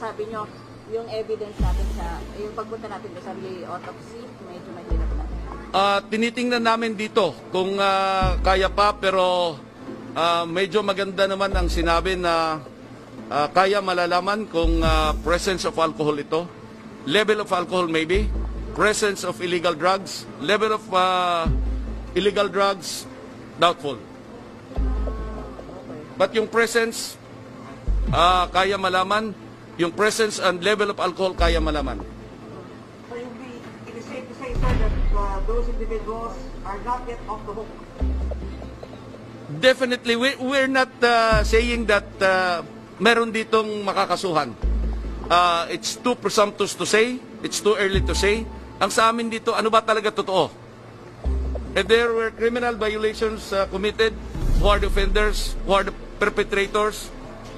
sabi nyo, yung evidence natin sa, yung pagpunta natin sa autopsy, medyo mahirap na. Tinitingnan namin dito kung kaya pa, pero medyo maganda naman ang sinabi na kaya malalaman kung presence of alcohol ito, level of alcohol maybe, presence of illegal drugs, level of illegal drugs, doubtful. But yung presence, kaya malaman, yung presence and level of alcohol kaya malaman. So it is safe to say, sir, that those individuals are not yet off the hook? Definitely, we're not saying that meron ditong makakasuhan. It's too presumptuous to say, it's too early to say. Ang sa amin dito, ano ba talaga totoo? If there were criminal violations committed, who are the offenders, who are the perpetrators,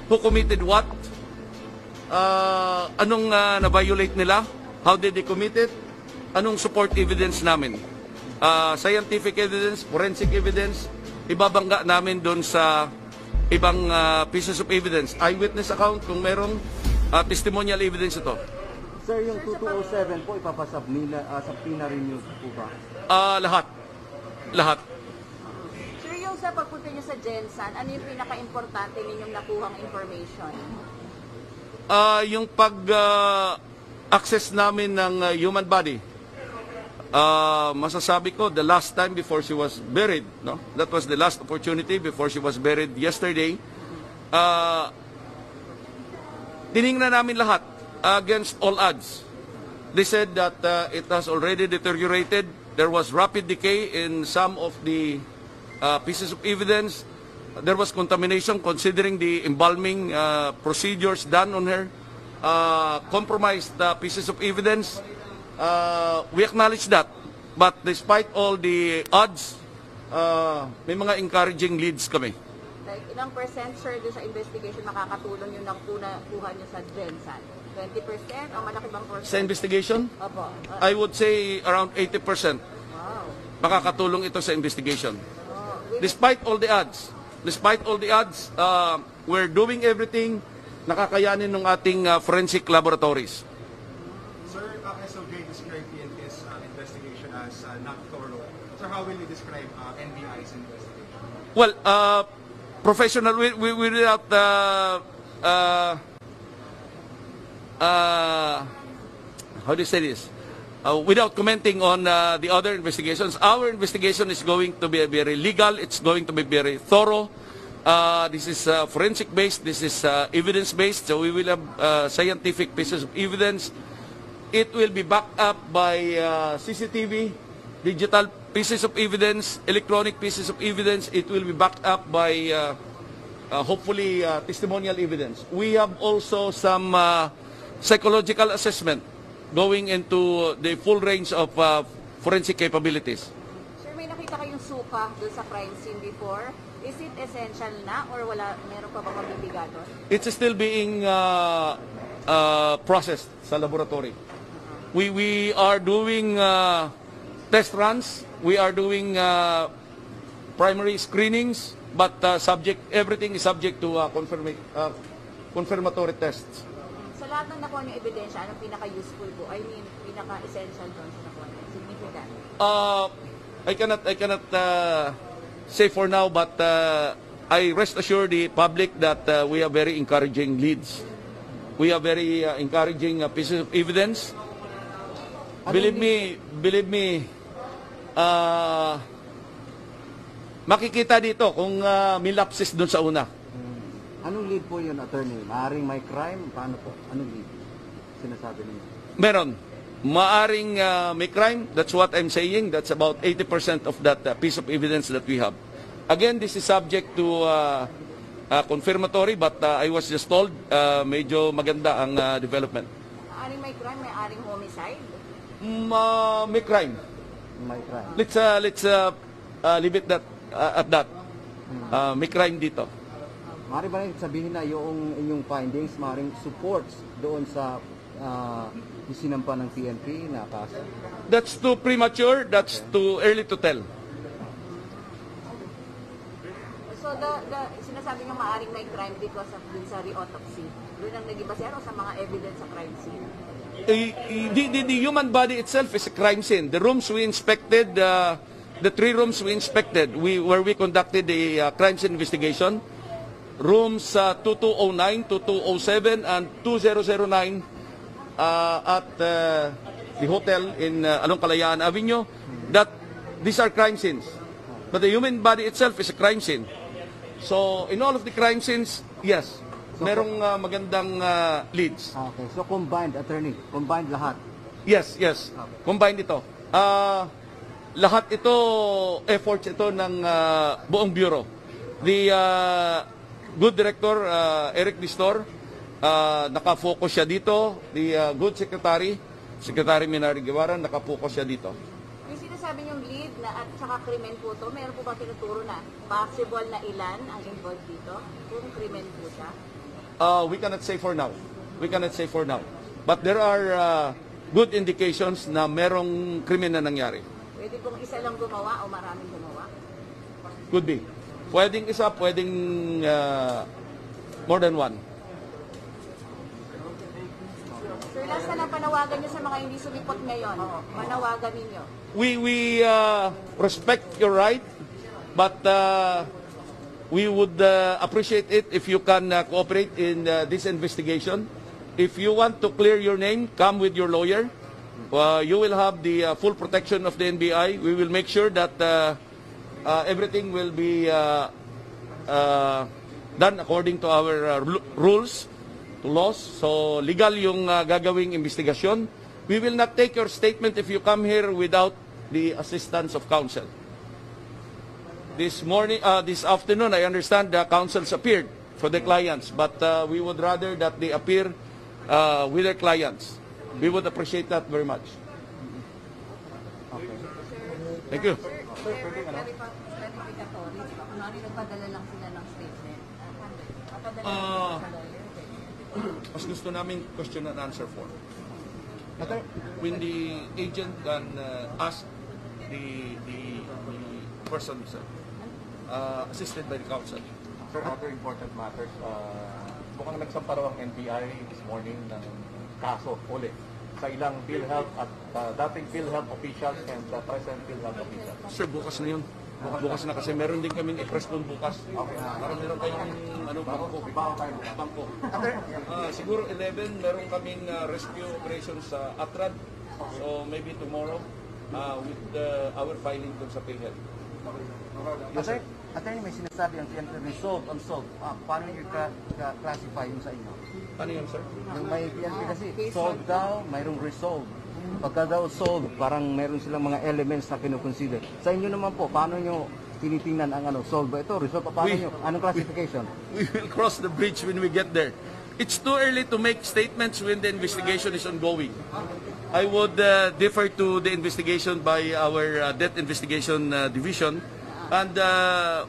who committed what? Anong na-violate nila? How did they commit it? Anong support evidence namin? Scientific evidence, forensic evidence, ibabangga namin doon sa ibang pieces of evidence. Eyewitness account kung merong testimonial evidence ito. Sir, yung 2207 po, ipapasubpoena rin yun po ba? Lahat. Lahat. Sir, yung sa pagpunta nyo sa Gensan, ano yung pinaka-importante ninyong nakuhang information? Yung pag-access namin ng human body, masasabi ko, the last time before she was buried, no? That was the last opportunity before she was buried yesterday. Tiningnan namin lahat against all odds. They said that it has already deteriorated. There was rapid decay in some of the pieces of evidence. There was contamination considering the embalming procedures done on her. Compromised pieces of evidence. We acknowledge that. But despite all the odds, may mga encouraging leads kami. Like, ilang percent, sir, doon sa investigation makakatulong yung nakuha nyo sa Gensan? 20% o malaki bang percent? Sa investigation? Opo. I would say around 80%. Wow. Makakatulong ito sa investigation. Despite all the odds. Despite all the odds, we're doing everything nakakayanin ng ating forensic laboratories. Sir, SOJ described PNP's investigation as not thorough. Sir, how will you describe NBI's investigation? Well, professional, without how do you say this? Without commenting on the other investigations, our investigation is going to be very legal. It's going to be very thorough. This is forensic-based. This is evidence-based. So we will have scientific pieces of evidence. It will be backed up by CCTV, digital pieces of evidence, electronic pieces of evidence. It will be backed up by hopefully testimonial evidence. We have also some psychological assessment going into the full range of forensic capabilities. Sir, may nakita kayong suka doon sa crime scene before. Is it essential na or wala, meron pa ba mabibigat doon? It's still being processed sa laboratory. We are doing test runs. We are doing primary screenings, but everything is subject to confirmatory tests. Sa lahat ng nakuha niyong ebidensya, anong pinaka-useful po? I mean, pinaka-essential doon sa nakuha niyo? Significant? I cannot say for now, but I rest assure the public that we have very encouraging leads. We have very encouraging pieces of evidence. Believe me, makikita dito kung may lapses doon sa una. Anong lead po yun, attorney? Maaring may crime? Paano po? Anong lead? Sinasabi niyo? Meron. Maaring may crime. That's what I'm saying. That's about 80% of that piece of evidence that we have. Again, this is subject to confirmatory, but I was just told medyo maganda ang development. Maaring may crime, may aring homicide? May crime. May crime. Let's leave it at that. May crime dito. Maaari ba rin sabihin na yung inyong findings, maaring supports doon sa isinampa ng PNP na kaso? That's too premature. That's too early to tell. So So sinasabi niyo maaring may crime because of dun sa re-autopsy. Doon ang naging basero sa mga evidence sa crime scene. The human body itself is a crime scene. The rooms we inspected, the 3 rooms we inspected, where we conducted the crime scene investigation, rooms 2209, 2207, and 2009 at the hotel in along Kalayaan Avenue, that these are crime scenes. But the human body itself is a crime scene. So, in all of the crime scenes, yes, merong magandang leads. Okay, so combined, attorney, combined lahat. Yes, yes. Combined ito. Lahat ito, efforts ito ng buong bureau. The good director, Eric Distor, nakafocus siya dito. The good secretary, Secretary Minari Guevara, nakafocus siya dito. Yung sinasabi niyong lead na at saka krimen po to, meron po ba tinuturo na possible na ilan ang involved dito? Kung krimen po siya? We cannot say for now. We cannot say for now. But there are good indications na merong krimen na nangyari. Pwede pong isa lang gumawa o maraming gumawa? Could be. Pwedeng isa, pwedeng more than one. Sir, last na lang panawagan niyo sa mga hindi sumipot ngayon. Panawagan ninyo. We respect your right, but we would appreciate it if you can cooperate in this investigation. If you want to clear your name, come with your lawyer. You will have the full protection of the NBI. We will make sure that everything will be done according to our rules, to laws. So legal yung gagawing investigasyon. We will not take your statement if you come here without the assistance of counsel. This afternoon, I understand the counsels appeared for the clients, but we would rather that they appear with their clients. We would appreciate that very much. Thank you. Sir, clarificatory. Kunwari nagpadala lang sila ng statement. Papadala lang sa lawyer. Mas gusto namin question and answer form. When the agent can ask the person himself, assisted by the counsel. Sir, other important matters. Mukhang nagsampa raw ang NBI this morning ng kaso ulit sa ilang PhilHealth at dating PhilHealth officials and present PhilHealth officials. Sir, bukas na yun. Bukas na kasi meron din kaming i-press doon bukas. Parang meron kayong bangko. Siguro 11, meron kaming rescue operations sa Attendant. So maybe tomorrow with our filing doon sa PhilHealth. Yes, sir. Attorney, may sinasabi ang PNP resolved, unsolved. Paano nyo classify yun sa inyo? Ano yun, sir? Yung may PNP kasi, solved daw, mayroong resolved. Pagka daw solved, parang meron silang mga elements na kinukonsider. Sa inyo naman po, paano nyo tinitingnan ang solved ba ito? Resolved pa, paano nyo? Anong classification? We will cross the bridge when we get there. It's too early to make statements when the investigation is ongoing. I would defer to the investigation by our Death Investigation Division. And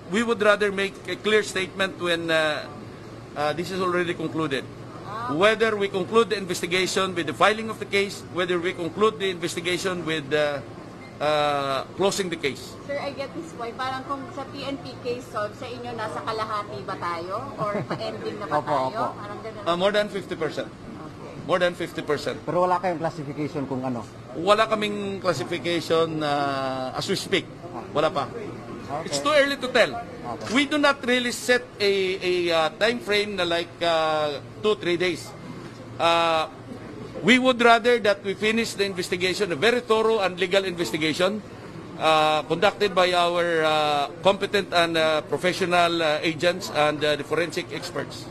we would rather make a clear statement when this is already concluded. Whether we conclude the investigation with the filing of the case, whether we conclude the investigation with closing the case. Sir, I get this point. Parang kung sa PNP case solved, sa inyo nasa kalahati ba tayo? Or pa-ending na ba tayo? Parang ganun. More than 50%. Okay. More than 50%. Pero wala kayong classification kung ano? Wala kaming classification as we speak. Wala pa. Okay. It's too early to tell. Okay. We do not really set a time frame na like 2-3 days. We would rather that we finish the investigation, a very thorough and legal investigation conducted by our competent and professional agents and the forensic experts.